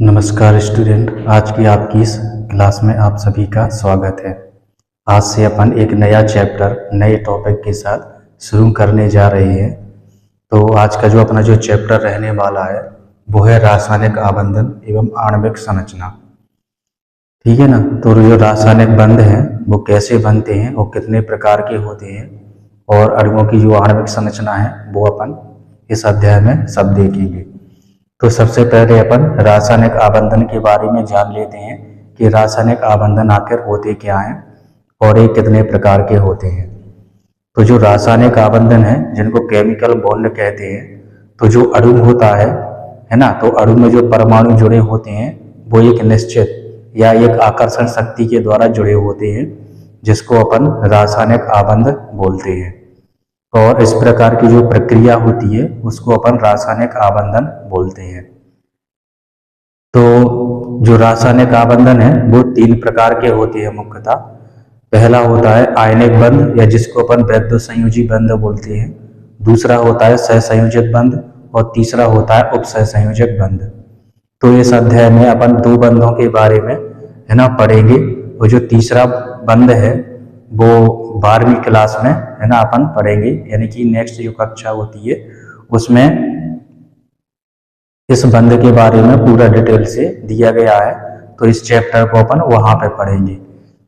नमस्कार स्टूडेंट, आज की आपकी इस क्लास में आप सभी का स्वागत है। आज से अपन एक नया चैप्टर नए टॉपिक के साथ शुरू करने जा रहे हैं। तो आज का जो अपना जो चैप्टर रहने वाला है वो है रासायनिक आबंधन एवं आणविक संरचना। ठीक है ना। तो जो रासायनिक बंध हैं वो कैसे बनते हैं और कितने प्रकार के होते हैं और अणुओं की जो आणविक संरचना है वो अपन इस अध्याय में सब देखेंगे। तो सबसे पहले अपन रासायनिक आबंधन के बारे में जान लेते हैं कि रासायनिक आबंधन आखिर होते क्या हैं और ये कितने प्रकार के होते हैं। तो जो रासायनिक आबंधन है जिनको केमिकल बॉन्ड कहते हैं, तो जो अणु होता है ना, तो अणु में जो परमाणु जुड़े होते हैं वो एक निश्चित या एक आकर्षण शक्ति के द्वारा जुड़े होते हैं, जिसको अपन रासायनिक आबंध बोलते हैं। और इस प्रकार की जो प्रक्रिया होती है उसको अपन रासायनिक आबंधन बोलते हैं। तो जो रासायनिक आबंधन है वो 3 प्रकार के होते हैं मुख्यतः। पहला होता है आयनिक बंध या जिसको अपन वैद्युत संयोजी बंध बोलते हैं। दूसरा होता है सहसंयोजक बंध और तीसरा होता है उपसहसंयोजक बंध। तो इस अध्याय में अपन 2 बंधों के बारे में है ना पढ़ेंगे, और जो तीसरा बंध है वो 12वीं क्लास में है ना अपन पढ़ेंगे, यानी कि नेक्स्ट जो कक्षा होती है उसमें इस बंध के बारे में पूरा डिटेल से दिया गया है। तो इस चैप्टर को अपन वहां पे पढ़ेंगे।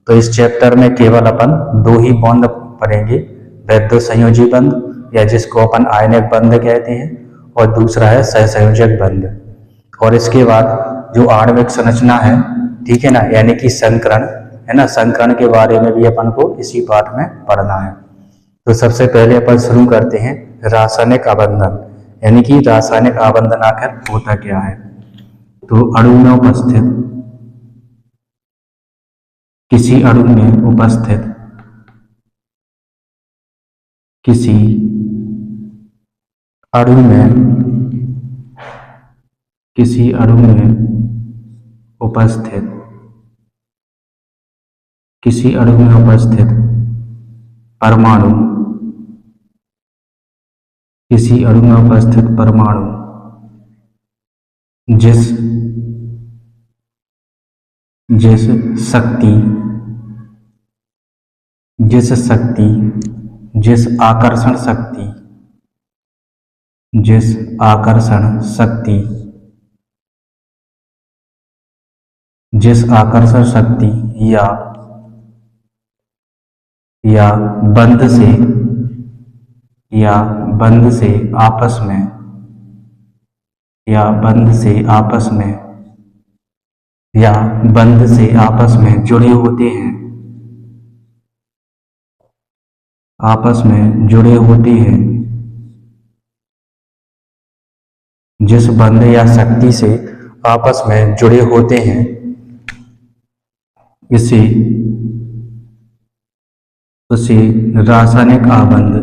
तो इस चैप्टर में केवल अपन 2 ही बंध पढ़ेंगे, वैद्युत संयोजी बंध या जिसको अपन आयनिक बंध कहते हैं, और दूसरा है सहसंयोजक बंध। और इसके बाद जो आणविक संरचना है, ठीक है ना, यानी कि संकरण है ना, संकरण के बारे में भी अपन को इसी पाठ में पढ़ना है। तो सबसे पहले अपन शुरू करते हैं रासायनिक आबंधन, यानी कि रासायनिक आबंधन आखिर होता क्या है। तो अणु में उपस्थित किसी अणु में उपस्थित किसी अणु में किसी अणु में उपस्थित किसी अणु में उपस्थित परमाणु किसी अणु में उपस्थित परमाणु जिस जिस शक्ति जिस शक्ति जिस आकर्षण शक्ति जिस आकर्षण शक्ति जिस आकर्षण शक्ति या बंध से बंध से आपस में जुड़े होते हैं जिस बंध या शक्ति से आपस में जुड़े होते हैं उसे रासायनिक आबंध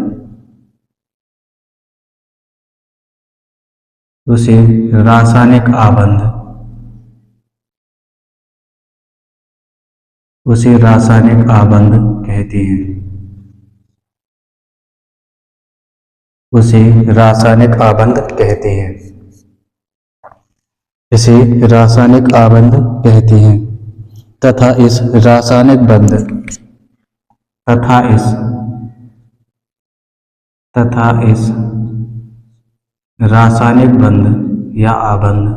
कहते हैं। इसे रासायनिक आबंध कहते हैं। तथा इस रासायनिक बंध या आबंध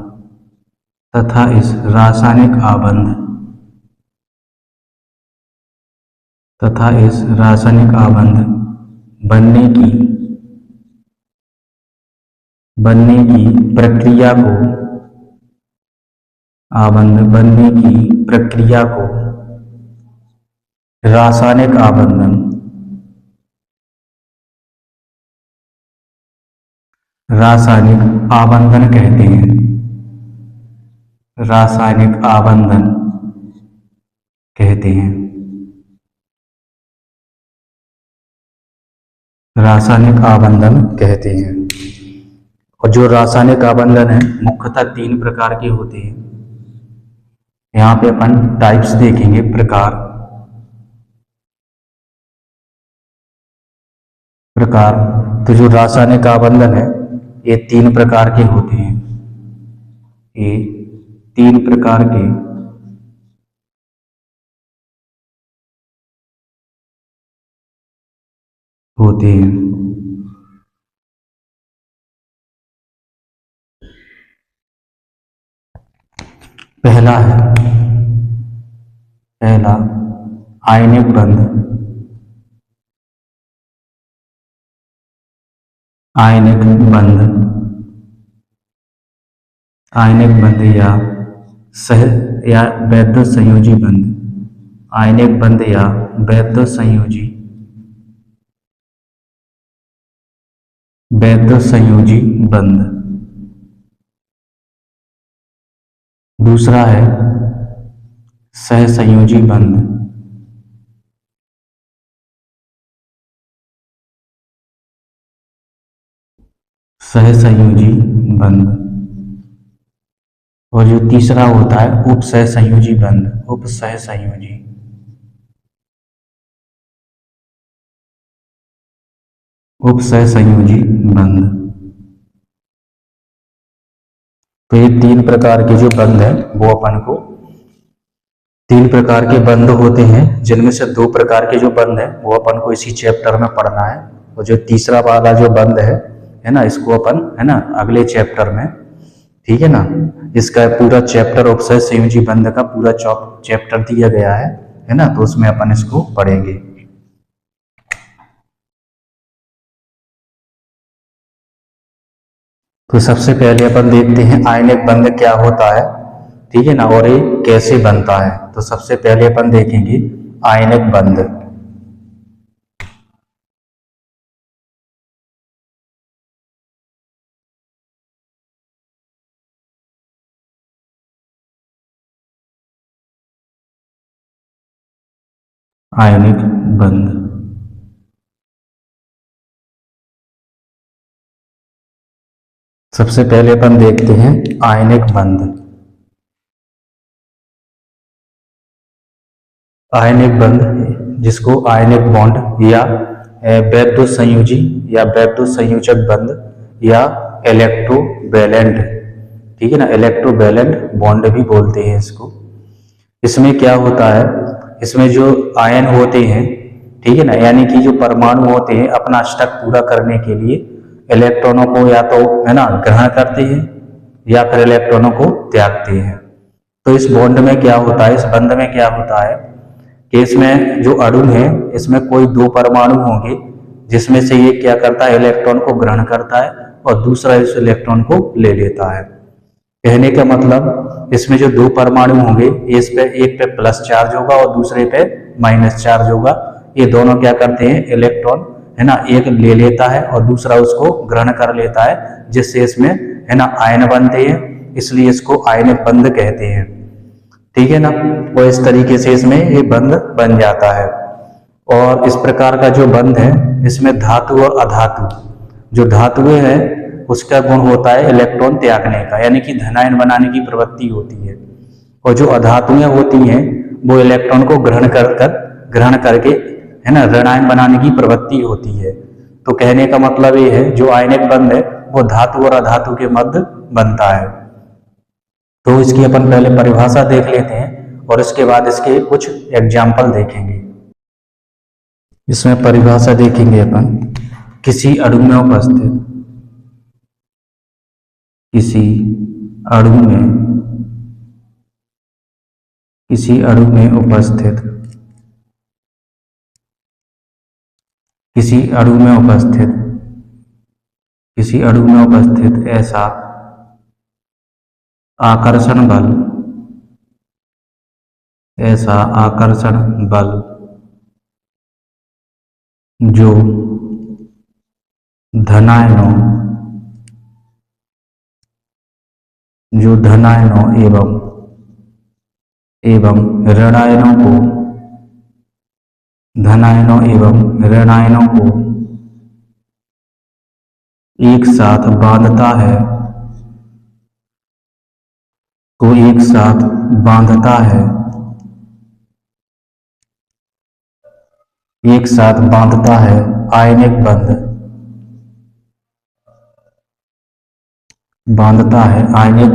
बनने की प्रक्रिया को रासायनिक आबंधन कहते हैं। रासायनिक आबंधन कहते हैं। और जो रासायनिक आबंधन है मुख्यतः 3 प्रकार के होते हैं। यहाँ पे अपन टाइप्स देखेंगे, प्रकार। तो जो रासायनिक आबंधन है ये 3 प्रकार के होते हैं। ए, तीन प्रकार के होते हैं। पहला आयनिक बंध। आयनिक बंध या वैद्युत संयोजी बंध। आयनिक बंध या वैद्युत संयोजी बंध। दूसरा है सहसंयोजी बंध। सहसंयोजी बंध। और जो तीसरा होता है उपसहसंयोजी बंध। उपसहसंयोजी बंध। तो ये तीन प्रकार के जो बंध है वो अपन को, तीन प्रकार के बंध होते हैं, जिनमें से दो प्रकार के जो बंध है वो अपन को इसी चैप्टर में पढ़ना है। और जो तीसरा वाला जो बंध है ना, इसको अपन है ना अगले चैप्टर में, ठीक है ना। इसका पूरा चैप्टर उपसहसंयोजी बंध का पूरा चैप्टर दिया गया है ना, तो उसमें अपन इसको पढ़ेंगे। तो सबसे पहले अपन देखते हैं आयनिक बंध क्या होता है, ठीक है ना, और ये कैसे बनता है। तो सबसे पहले अपन देखेंगे आयनिक बंध। आयनिक बंध। सबसे पहले अपन देखते हैं आयनिक बंध। आयनिक बंध जिसको आयनिक बॉन्ड या वैद्युत संयोजी या वैद्युत संयोजक बंध या इलेक्ट्रोवैलेंट, ठीक है ना, इलेक्ट्रोवैलेंट बॉन्ड भी बोलते हैं इसको। इसमें क्या होता है, इसमें जो आयन होते हैं, ठीक है ना, यानी कि जो परमाणु होते हैं, अपना अष्टक पूरा करने के लिए इलेक्ट्रॉनों को या तो है ना ग्रहण करते हैं या फिर इलेक्ट्रॉनों को त्यागते हैं। तो इस बॉन्ड में क्या होता है, इस बंध में क्या होता है कि इसमें जो अणु है, इसमें कोई दो परमाणु होंगे, जिसमें से ये क्या करता है, इलेक्ट्रॉन को ग्रहण करता है और दूसरा इस इलेक्ट्रॉन को ले लेता है। कहने का मतलब इसमें जो दो परमाणु होंगे, इस पे एक पे प्लस चार्ज होगा और दूसरे पे माइनस चार्ज होगा। ये दोनों क्या करते हैं, इलेक्ट्रॉन है ना एक ले लेता है और दूसरा उसको ग्रहण कर लेता है, जिससे इसमें है ना आयन बनते हैं, इसलिए इसको आयनिक बंध कहते हैं, ठीक है ना। और इस तरीके से इसमें ये बंध बन जाता है। और इस प्रकार का जो बंध है, इसमें धातु और अधातु, जो धातुएं हैं उसका गुण होता है इलेक्ट्रॉन त्यागने का, यानी कि धनायन बनाने की प्रवृत्ति होती है। और जो अधातुएं होती हैं वो इलेक्ट्रॉन को ग्रहण करके है ना ऋणायन बनाने की प्रवृत्ति होती है। तो कहने का मतलब ये है, जो आयनिक बंध है वो धातु और अधातु के मध्य बनता है। तो इसकी अपन पहले परिभाषा देख लेते हैं और इसके बाद इसके कुछ एग्जाम्पल देखेंगे। इसमें परिभाषा देखेंगे अपन, किसी अणु में उपस्थित, किसी अणु में उपस्थित, किसी अणु में उपस्थित ऐसा आकर्षण बल जो धनायनों एवं ऋणायनों को एक साथ बांधता है, आयनिक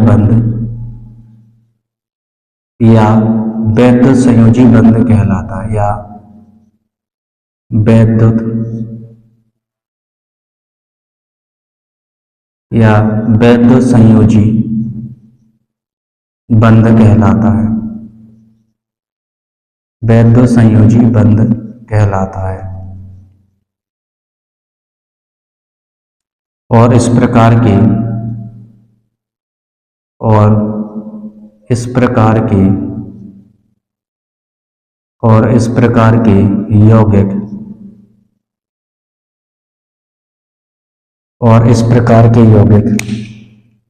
बंध। या वैद्युत संयोजी बंध कहलाता है, या वैद्युत संयोजी बंध कहलाता है, वैद्युत संयोजी बंध कहलाता है। और इस प्रकार के यौगिक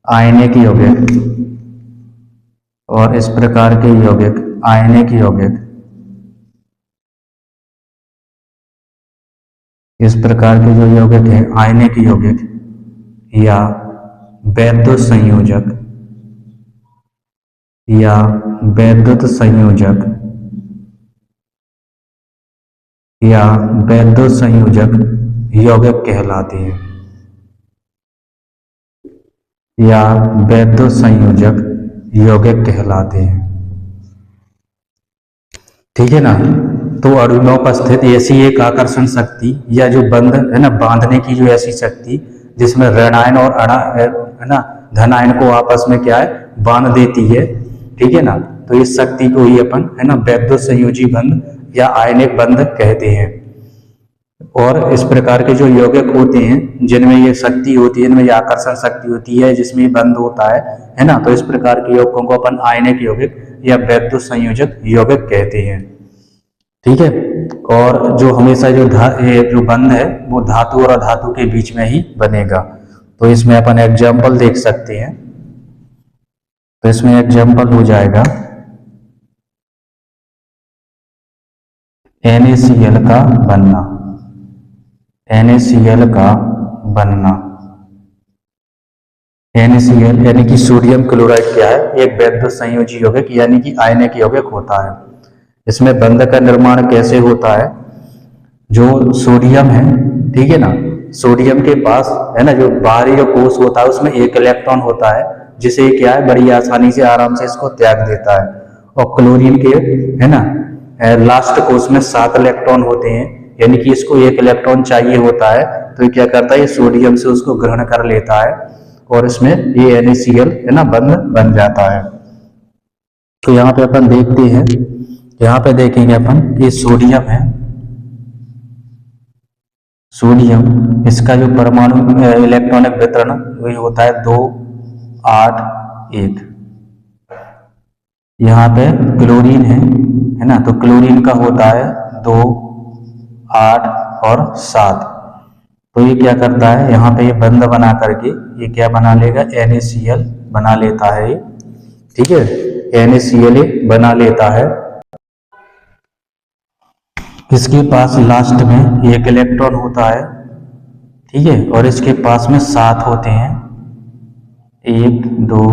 आयनिक यौगिक इस प्रकार के जो यौगिक है आयनिक यौगिक या वैद्युत संयोजक यौगिक कहलाते हैं, ठीक है ना। तो अणु में उपस्थित ऐसी एक आकर्षण शक्ति या जो बंध है ना, बांधने की जो ऐसी शक्ति जिसमें ऋणायन और है ना धनायन को आपस में क्या है, बांध देती है, ठीक है ना। तो इस शक्ति को ही अपन है ना वैद्युत संयोजी बंध या आयनिक बंध कहते हैं। और इस प्रकार के जो यौगिक होते हैं जिनमें ये शक्ति होती है, इनमें ये आकर्षण शक्ति होती है, जिसमें ये बंध होता है ना, तो इस प्रकार के यौगिकों को अपन आयनिक यौगिक या वैद्युत संयोजक यौगिक कहते हैं, ठीक है। और जो हमेशा जो बंध है वो धातु और अधातु के बीच में ही बनेगा। तो इसमें अपन एग्जाम्पल देख सकते हैं। तो इसमें एग्जाम्पल हो जाएगा NaCl का बनना, NaCl यानी कि सोडियम क्लोराइड क्या है, एक वैद्युत संयोजी यौगिक यानी कि आयनिक यौगिक होता है। इसमें बंध का निर्माण कैसे होता है, जो सोडियम है, ठीक है ना, सोडियम के पास है ना जो बाहरी जो कोष होता है उसमें एक इलेक्ट्रॉन होता है, जिसे क्या है बड़ी आसानी से आराम से इसको त्याग देता है। और क्लोरीन के है ना लास्ट कोष में 7 इलेक्ट्रॉन होते हैं, यानी कि इसको एक इलेक्ट्रॉन चाहिए होता है, तो ये क्या करता है, ये सोडियम से उसको ग्रहण कर लेता है और इसमें ये NaCl है ना बंध बन जाता है। तो यहाँ पे अपन देखते हैं, यहाँ पे देखेंगे अपन ये सोडियम है, सोडियम इसका जो परमाणु इलेक्ट्रॉनिक वितरण वही होता है 2, 8, 1। यहाँ पे क्लोरीन है ना, तो क्लोरीन का होता है 2, 8 और 7। तो ये क्या करता है, यहाँ पे ये बंध बना करके ये क्या बना लेगा, NaCl बना लेता है, ठीक है, NaCl बना लेता है। इसके पास लास्ट में एक इलेक्ट्रॉन होता है, ठीक है, और इसके पास में 7 होते हैं, 1, 2,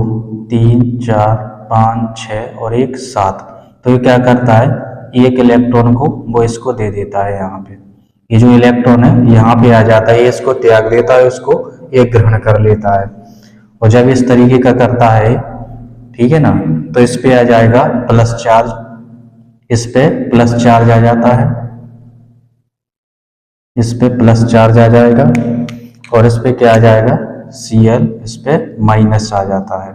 3, 4, 5, 6 और 1, 7। तो ये क्या करता है, एक इलेक्ट्रॉन को वो इसको दे देता है। यहाँ पे ये जो इलेक्ट्रॉन है यहाँ पे आ जाता है, ये इसको त्याग देता है, उसको ये ग्रहण कर लेता है। और जब इस तरीके का करता है, ठीक है ना, तो इस पे आ जाएगा प्लस चार्ज, इस पे प्लस चार्ज आ जाता है, इस पे प्लस चार्ज आ जाएगा, और इस पे क्या आ जाएगा, Cl, इस पे माइनस आ जाता है,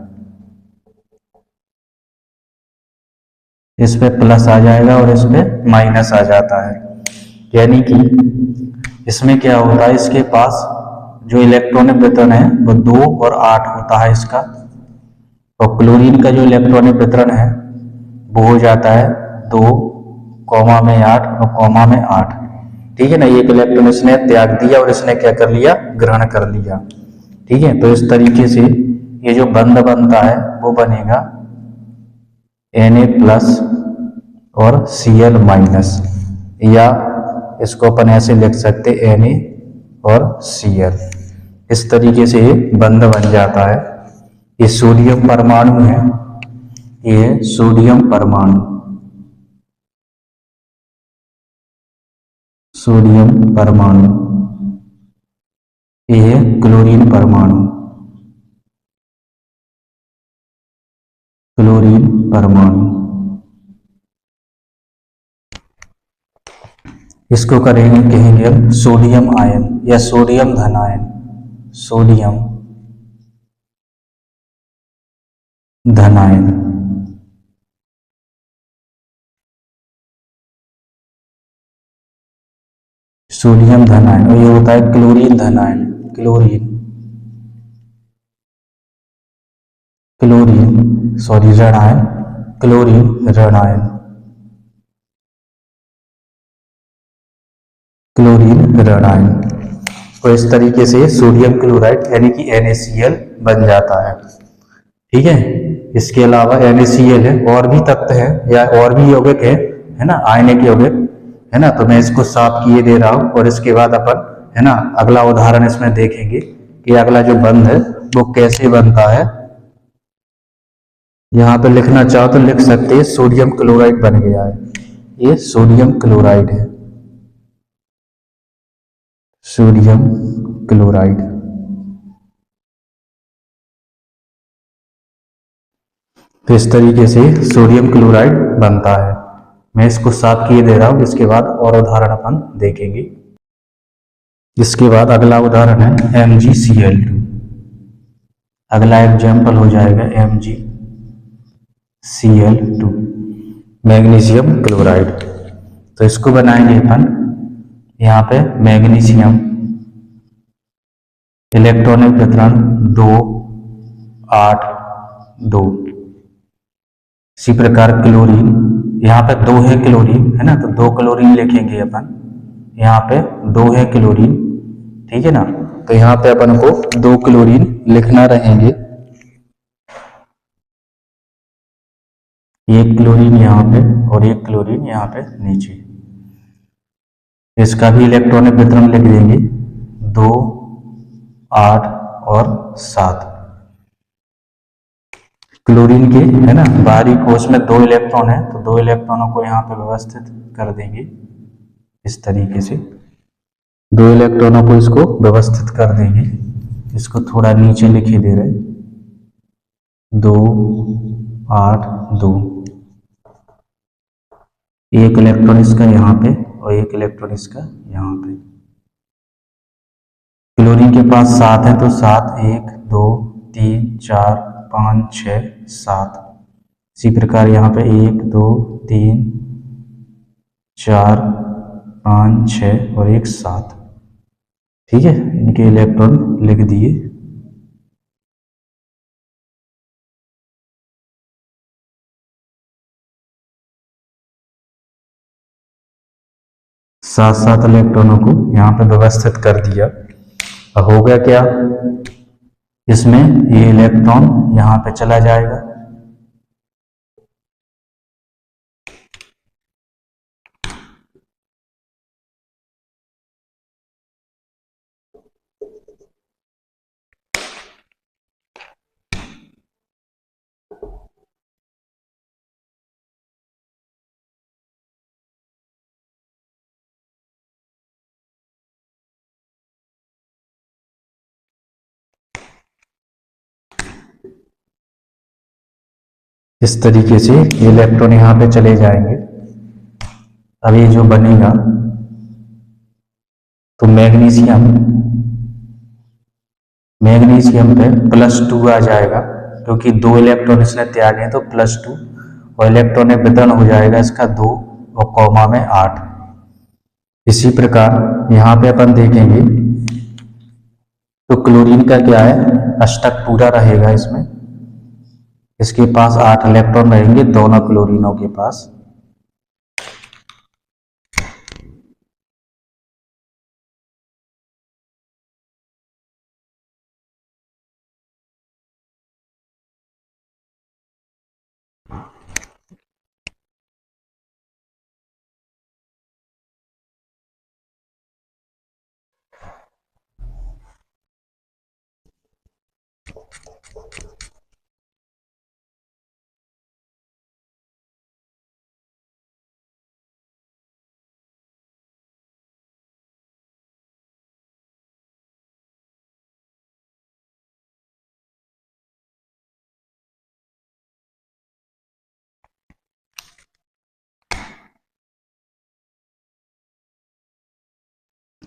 इस पे प्लस आ जाएगा और इस पे माइनस आ जाता है। यानी कि इसमें क्या होता है, इसके पास जो इलेक्ट्रॉनिक वितरण है वो 2 और 8 होता है इसका, और क्लोरीन का जो इलेक्ट्रॉनिक वितरण है वो हो जाता है 2, 8 और 8, ठीक है ना। एक इलेक्ट्रॉन इसने त्याग दिया और इसने क्या कर लिया, ग्रहण कर लिया, ठीक है। तो इस तरीके से ये जो बंध बनता है वो बनेगा Na+ और Cl-, या इसको अपन ऐसे लिख सकते Na और Cl। इस तरीके से ये बंध बन जाता है। ये सोडियम परमाणु है, ये सोडियम परमाणु, ये है क्लोरीन परमाणु, इसको करेंगे, कहेंगे हम सोडियम आयन या सोडियम धन आयन, सोडियम धन आयन। सोडियम धन आयन, और ये होता है क्लोरीन धन आयन, क्लोरीन, क्लोरीन सॉरी ऋण आयन, क्लोरीन ऋण आयन, क्लोरीन ऋण आयन। तो इस तरीके से सोडियम क्लोराइड यानी कि NaCl बन जाता है। ठीक है, इसके अलावा NaCl है, और भी तत्व है या और भी यौगिक है ना, आयनिक यौगिक है ना। तो मैं इसको साफ किए दे रहा हूं, और इसके बाद अपन है ना अगला उदाहरण इसमें देखेंगे कि अगला जो बंध है वो कैसे बनता है। यहाँ पे लिखना चाहो तो लिख सकते हैं, सोडियम क्लोराइड बन गया है, ये सोडियम क्लोराइड है, सोडियम क्लोराइड। तो इस तरीके से सोडियम क्लोराइड बनता है। मैं इसको साफ किए दे रहा हूं, इसके बाद और उदाहरण अपन देखेंगे। इसके बाद अगला उदाहरण है MgCl2। अगला एग्जाम्पल हो जाएगा MgCl2, मैग्नीशियम क्लोराइड। तो इसको बनाएंगे अपन, यहाँ पे मैग्नीशियम इलेक्ट्रॉनिक वितरण 2, 8, 2। इसी प्रकार क्लोरीन, यहाँ पे 2 है क्लोरीन है ना, तो 2 क्लोरीन लिखेंगे अपन, यहाँ पे 2 है क्लोरीन। ठीक है ना, तो यहाँ पे अपन को 2 क्लोरीन लिखना रहेंगे, एक क्लोरीन यहाँ पे और एक क्लोरीन यहाँ पे नीचे। इसका भी इलेक्ट्रॉनिक वितरण लिख देंगे 2, 8 और 7। क्लोरीन के है ना बाहरी कोश में 2 इलेक्ट्रॉन है, तो 2 इलेक्ट्रॉनों को यहाँ पे व्यवस्थित कर देंगे इस तरीके से, 2 इलेक्ट्रॉनों को इसको व्यवस्थित कर देंगे। इसको थोड़ा नीचे लिखे दे रहे, 2, 8, 2। एक इलेक्ट्रॉन इसका यहाँ पे और एक इलेक्ट्रॉन इसका यहाँ पे। क्लोरीन के पास 7 है, तो 7, 1, 2, 3, 4, 5, 6, 7। इसी प्रकार यहाँ पे 1, 2, 3, 4, 5, 6 और 1, 7। ठीक है, इनके इलेक्ट्रॉन लिख दिए। सात सात इलेक्ट्रॉनों को यहाँ पे व्यवस्थित कर दिया। अब हो गया क्या, इसमें ये इलेक्ट्रॉन यहाँ पे चला जाएगा, इस तरीके से ये इलेक्ट्रॉन यहाँ पे चले जाएंगे। अब ये जो बनेगा तो मैग्नीशियम, मैग्नीशियम पे +2 आ जाएगा, क्योंकि 2 इलेक्ट्रॉन इसने त्यागे हैं तो +2, और इलेक्ट्रॉनिक वितरण हो जाएगा इसका 2 और कॉमा में 8। इसी प्रकार यहाँ पे अपन देखेंगे तो क्लोरीन का क्या है, अष्टक पूरा रहेगा इसमें, इसके पास 8 इलेक्ट्रॉन रहेंगे दोनों क्लोरीनों के पास।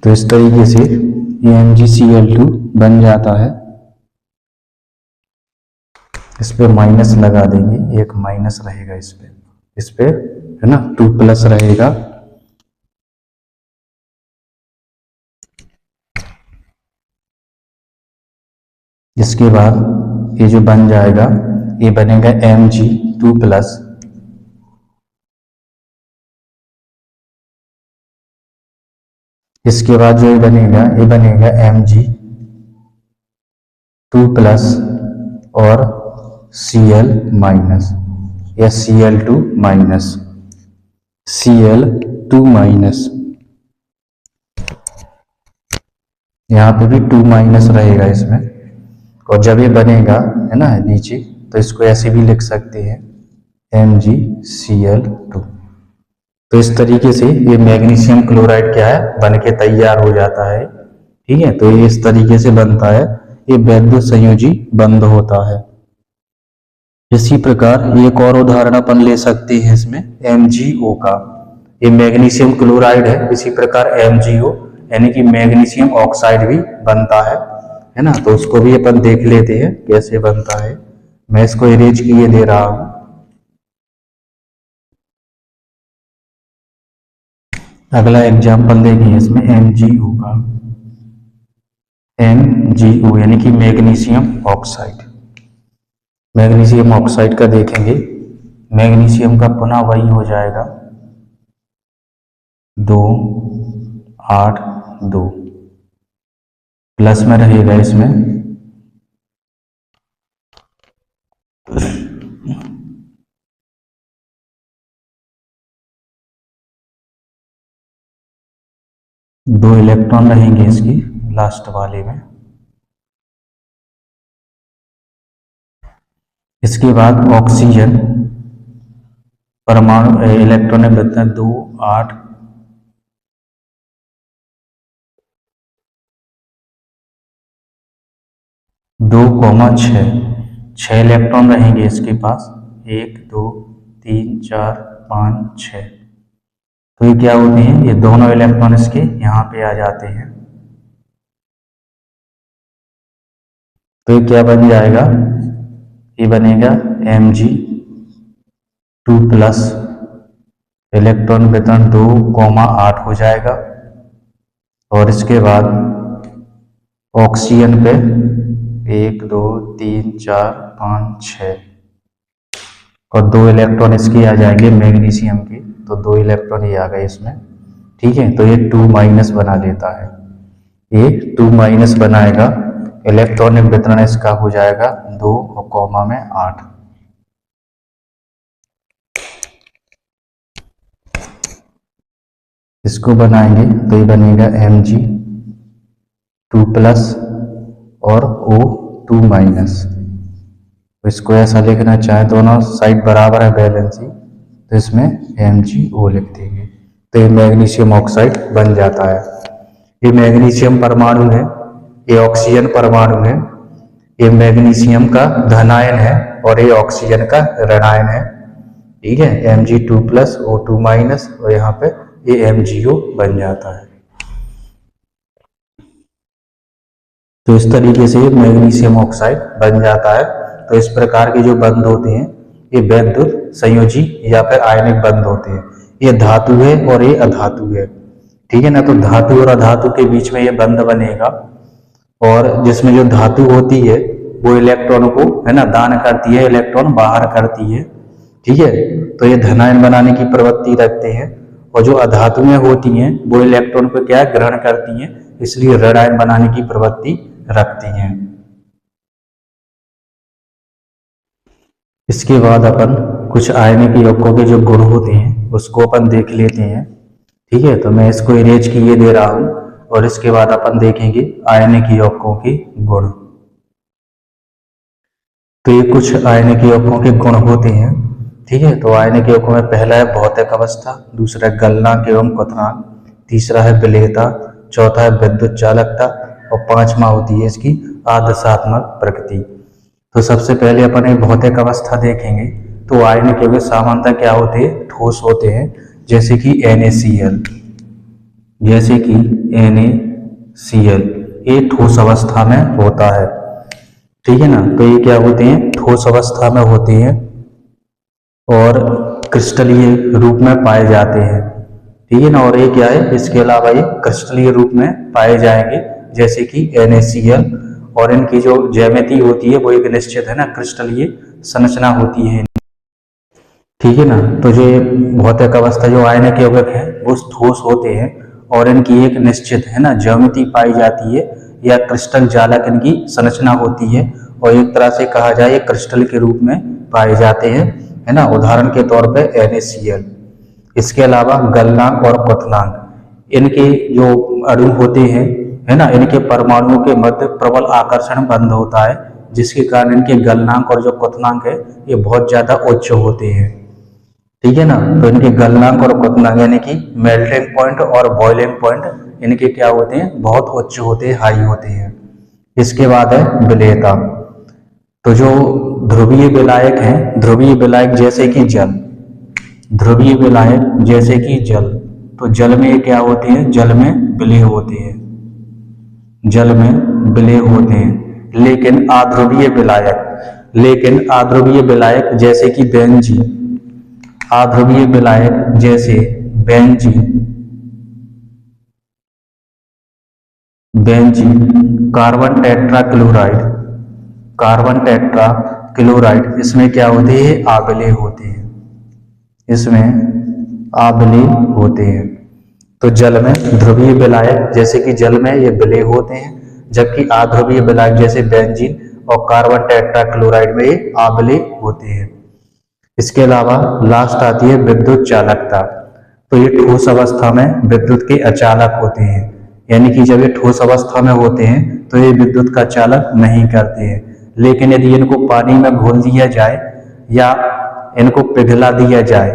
तो इस तरीके से ये MgCl2 बन जाता है। इस पे माइनस लगा देंगे, एक माइनस रहेगा इस पे है ना, 2+ रहेगा। इसके बाद ये जो बन जाएगा, ये बनेगा Mg2+। इसके बाद जो ये बनेगा Mg2+ और Cl- या Cl2-, यहाँ पे भी 2- रहेगा इसमें। और जब ये बनेगा है ना नीचे, तो इसको ऐसे भी लिख सकते हैं MgCl2। तो इस तरीके से ये मैग्नीशियम क्लोराइड क्या है, बन के तैयार हो जाता है। ठीक है, तो ये इस तरीके से बनता है, ये वैद्युत संयोजी बंध होता है। इसी प्रकार एक और उदाहरण अपन ले सकते हैं इसमें MgO का। ये मैग्नीशियम क्लोराइड है, इसी प्रकार MgO यानी कि मैग्नीशियम ऑक्साइड भी बनता है ना। तो उसको भी अपन देख लेते हैं कैसे बनता है। मैं इसको इरेज किए दे रहा हूं। अगला एग्जाम्पल देखें इसमें MgO का। MgO यानी कि मैग्नीशियम ऑक्साइड। मैग्नीशियम ऑक्साइड का देखेंगे, मैग्नीशियम का पुनः वही हो जाएगा 2, 8, 2 प्लस में रहेगा इसमें दो इलेक्ट्रॉन रहेंगे इसकी लास्ट वाले में। इसके बाद ऑक्सीजन परमाणु इलेक्ट्रॉन बनते हैं 2, 8, 2, 6 इलेक्ट्रॉन रहेंगे इसके पास। 1, 2, 3, 4, 5, 6। तो ये क्या होते हैं, ये दोनों इलेक्ट्रॉन इसके यहाँ पे आ जाते हैं। तो ये क्या बन जाएगा, ये बनेगा Mg2+, इलेक्ट्रॉन वितरण 2, 8 हो जाएगा। और इसके बाद ऑक्सीजन पे 1, 2, 3, 4, 5, 6 और 2 इलेक्ट्रॉन इसके आ जाएंगे मैग्नीशियम के। तो 2 इलेक्ट्रॉन ये आ गए इसमें। ठीक है, तो ये 2- बना लेता है, ये 2- बनाएगा। इलेक्ट्रॉनिक वितरण इसका हो जाएगा 2, 8। इसको बनाएंगे तो ये बनेगा Mg2+ और O2-। तो इसको ऐसा लिखना चाहे, दोनों साइड बराबर है बैलेंसी, तो इसमें MgO लिख देंगे। तो ये मैग्नीशियम ऑक्साइड बन जाता है। ये मैग्नीशियम परमाणु है, ये ऑक्सीजन परमाणु है। ये मैग्नीशियम का धनायन है और ये ऑक्सीजन का ऋणायन है। ठीक है, Mg2+ O2- और यहाँ पे ये MgO बन जाता है। तो इस तरीके से मैग्नीशियम ऑक्साइड बन जाता है। तो इस प्रकार के जो बंध होते हैं ये वैद्युत संयोजी या फिर आयनिक बंध होते हैं। ये धातु है और ये अधातु है। ठीक है ना, तो धातु और अधातु के बीच में ये बंध बनेगा। और जिसमें जो धातु होती है वो इलेक्ट्रॉन को है ना दान करती है, इलेक्ट्रॉन बाहर करती है। ठीक है, तो ये धनायन बनाने की प्रवृत्ति रखते हैं। और जो अधातुएं होती हैं वो इलेक्ट्रॉन को क्या ग्रहण करती हैं, इसलिए ऋणायन बनाने की प्रवृत्ति रखती हैं। इसके बाद अपन कुछ आयनिक यौगिकों के जो गुण होते हैं उसको अपन देख लेते हैं। ठीक है, तो मैं इसको इरेज किए दे रहा हूं और इसके बाद अपन देखेंगे आयनिक यौगिकों के गुण। तो ये कुछ आयनिक यौगिकों के गुण होते हैं। ठीक है, तो आयनिक यौगिकों में पहला है भौतिक अवस्था, दूसरा है गलनांक एवं क्वथनांक, तीसरा है विलेयता, चौथा है विद्युत चालकता और 5वां होती है इसकी आदर्शात्मक प्रकृति। तो सबसे पहले अपन एक भौतिक अवस्था देखेंगे। तो आयनिक यौगिक सामान्यतः क्या होते हैं, ठोस होते हैं, जैसे कि NaCl। जैसे कि NaCl, ये ठोस अवस्था में होता है। ठीक है ना, तो ये क्या होते हैं, ठोस अवस्था में होते हैं और क्रिस्टलीय रूप में पाए जाते हैं। ठीक है ना, और ये क्या है, इसके अलावा ये क्रिस्टलीय रूप में पाए जाएंगे जैसे कि NaCl, और इनकी जो ज्यामिति होती है वो एक निश्चित है ना क्रिस्टलीय संरचना होती है। ठीक है ना, तो जो भौतिक अवस्था जो आयनिक यौगिक है वो ठोस होते हैं और इनकी एक निश्चित है ना ज्यामिति पाई जाती है या क्रिस्टल जालक इनकी संरचना होती है, और एक तरह से कहा जाए क्रिस्टल के रूप में पाए जाते हैं, है ना। उदाहरण के तौर पे NaCl। इसके अलावा गलनांक और क्वथनांक, इनके जो अणु होते हैं, है ना, इनके परमाणुओं के मध्य प्रबल आकर्षण बंध होता है, जिसके कारण इनके गलनांक और जो क्वथनांक है ये बहुत ज्यादा उच्च होते हैं। ठीक है ना, तो इनके गलनांक और क्वथनांक यानी कि मेल्टिंग पॉइंट और बॉइलिंग पॉइंट इनके क्या होते हैं, बहुत उच्च होते हैं, हाई होते हैं। इसके बाद है विलेयता। तो जो ध्रुवीय विलायक हैं, ध्रुवीय विलायक जैसे कि जल, ध्रुवीय विलायक जैसे कि जल, तो जल में क्या होते हैं, जल में विलेय होते हैं, जल में विलेय होते हैं। लेकिन अध्रुवीय विलायक जैसे कि बेंजीन, अध्रुवीय विलायक जैसे बेंजीन, कार्बन टेट्रा क्लोराइड, इसमें क्या होते हैं, आविलेय होते हैं, इसमें आविलेय होते हैं। तो जल में ध्रुवीय विलायक जैसे कि जल में ये विलेय होते हैं, जबकि अध्रुवीय विलायक जैसे बेंजीन और कार्बन टेट्रा क्लोराइड में ये आविलेय होते हैं। इसके अलावा लास्ट आती है विद्युत चालकता। तो ये ठोस अवस्था में विद्युत के अचालक होते हैं, यानी कि जब ये ठोस अवस्था में होते हैं तो ये विद्युत का चालक नहीं करते हैं, लेकिन यदि इनको पानी में घोल दिया जाए या इनको पिघला दिया जाए,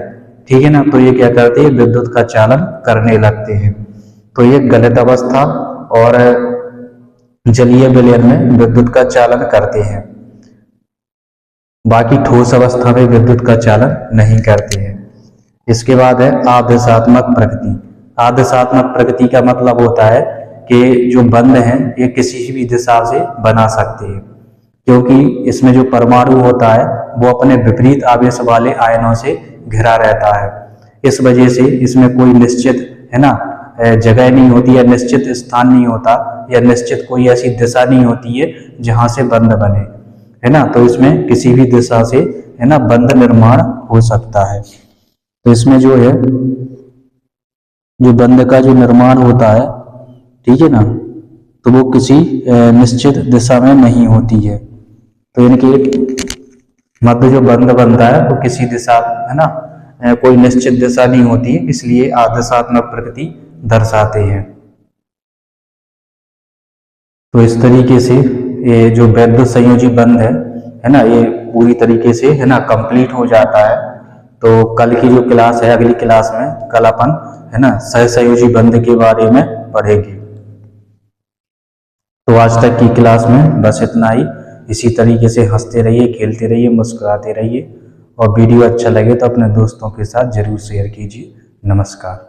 ठीक है ना, तो ये क्या करते हैं, विद्युत का चालन करने लगते हैं। तो ये गलित अवस्था और जलीय विलयन में विद्युत का चालन करते हैं, बाकी ठोस अवस्था में विद्युत का चालन नहीं करते हैं। इसके बाद है आदेशात्मक प्रकृति। आदेशात्मक प्रकृति का मतलब होता है कि जो बंध हैं ये किसी भी दिशा से बना सकते हैं, क्योंकि इसमें जो परमाणु होता है वो अपने विपरीत आवेश वाले आयनों से घिरा रहता है। इस वजह से इसमें कोई निश्चित है ना जगह नहीं होती या निश्चित स्थान नहीं होता या निश्चित कोई ऐसी दिशा नहीं होती है जहां से बंध बने, है ना। तो इसमें किसी भी दिशा से है ना बंध निर्माण हो सकता है। तो इसमें जो है जो बंध का जो निर्माण होता है, ठीक है ना, तो वो किसी निश्चित दिशा में नहीं होती है। तो इनके मध्य जो बंध बनता है वो किसी दिशा है ना कोई निश्चित दिशा नहीं होती है, इसलिए आदेशात्मक प्रकृति दर्शाते हैं। तो इस तरीके से ये जो वैद्युत संयोजी बंध है ना, ये पूरी तरीके से है ना कंप्लीट हो जाता है। तो कल की जो क्लास है, अगली क्लास में कल अपन है ना सहसंयोजी बंध के बारे में पढ़ेंगे। तो आज तक की क्लास में बस इतना ही। इसी तरीके से हंसते रहिए, खेलते रहिए, मुस्कुराते रहिए, और वीडियो अच्छा लगे तो अपने दोस्तों के साथ जरूर शेयर कीजिए। नमस्कार।